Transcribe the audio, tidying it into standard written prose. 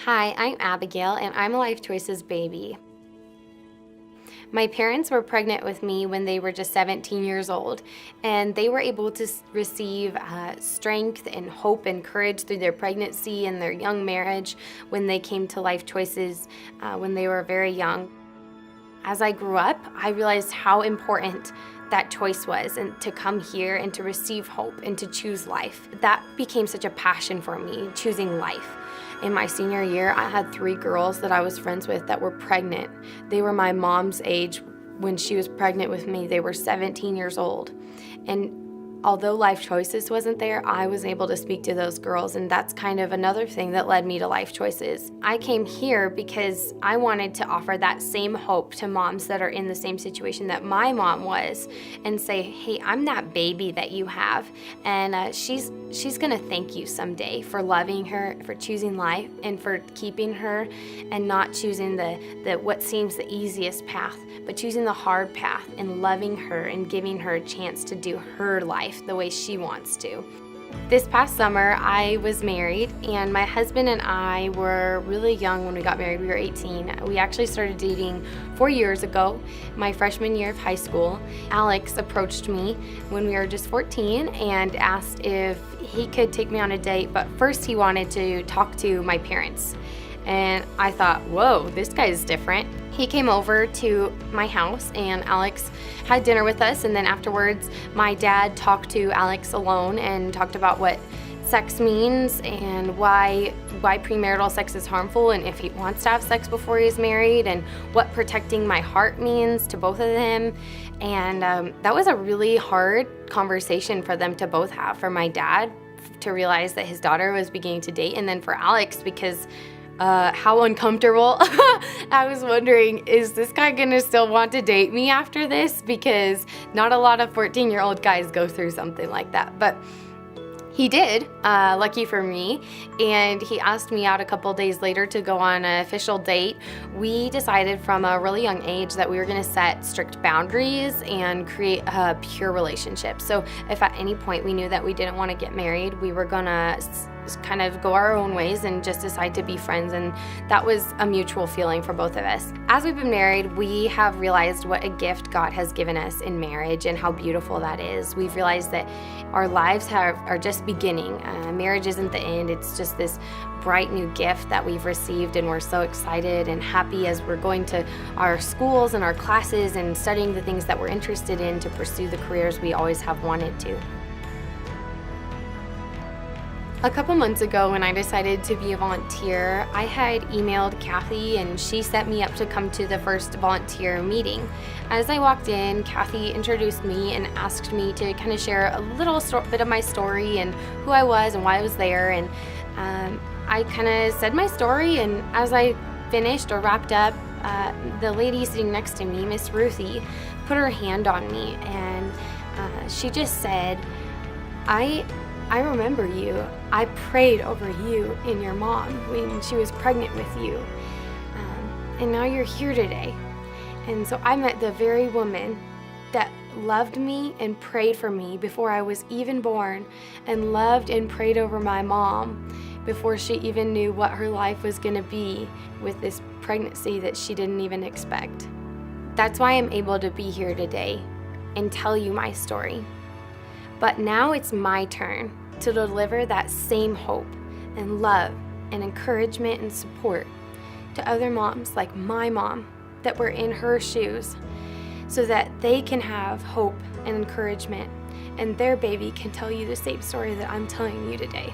Hi, I'm Abigail, and I'm a Life Choices baby. My parents were pregnant with me when they were just 17 years old, and they were able to receive strength and hope and courage through their pregnancy and their young marriage when they came to Life Choices when they were very young. As I grew up, I realized how important that choice was, and to come here and to receive hope and to choose life. That became such a passion for me, choosing life. In my senior year, I had 3 girls that I was friends with that were pregnant. They were my mom's age when she was pregnant with me. They were 17 years old. And although Life Choices wasn't there, I was able to speak to those girls, and that's kind of another thing that led me to Life Choices. I came here because I wanted to offer that same hope to moms that are in the same situation that my mom was, and say, hey, I'm that baby that you have, and she's gonna thank you someday for loving her, for choosing life, and for keeping her, and not choosing the what seems the easiest path, but choosing the hard path and loving her and giving her a chance to do her life the way she wants to. This past summer, I was married, and my husband and I were really young when we got married. We were 18. We actually started dating 4 years ago, my freshman year of high school. Alex approached me when we were just 14 and asked if he could take me on a date, but first he wanted to talk to my parents. And I thought, whoa, this guy's different. He came over to my house, and Alex had dinner with us, and then afterwards my dad talked to Alex alone and talked about what sex means and why premarital sex is harmful, and if he wants to have sex before he's married, and what protecting my heart means to both of them. And that was a really hard conversation for them to both have, for my dad to realize that his daughter was beginning to date, and then for Alex, because how uncomfortable. I was wondering, is this guy gonna still want to date me after this? Because not a lot of 14-year-old guys go through something like that, but he did, lucky for me, and he asked me out a couple days later to go on an official date. We decided from a really young age that we were gonna set strict boundaries and create a pure relationship. So if at any point we knew that we didn't want to get married, we were gonna kind of go our own ways and just decide to be friends, and that was a mutual feeling for both of us. As we've been married, we have realized what a gift God has given us in marriage and how beautiful that is. We've realized that our lives are just beginning. Marriage isn't the end, it's just this bright new gift that we've received, and we're so excited and happy as we're going to our schools and our classes and studying the things that we're interested in to pursue the careers we always have wanted to. A couple months ago, when I decided to be a volunteer, I had emailed Kathy, and she set me up to come to the first volunteer meeting. As I walked in, Kathy introduced me and asked me to kind of share a little bit of my story and who I was and why I was there. And I kind of said my story, and as I finished or wrapped up, the lady sitting next to me, Miss Ruthie, put her hand on me, and she just said, I remember you. I prayed over you and your mom when she was pregnant with you. And now you're here today. And so I met the very woman that loved me and prayed for me before I was even born, and loved and prayed over my mom before she even knew what her life was going to be with this pregnancy that she didn't even expect. That's why I'm able to be here today and tell you my story. But now it's my turn to deliver that same hope and love and encouragement and support to other moms like my mom that were in her shoes, so that they can have hope and encouragement, and their baby can tell you the same story that I'm telling you today.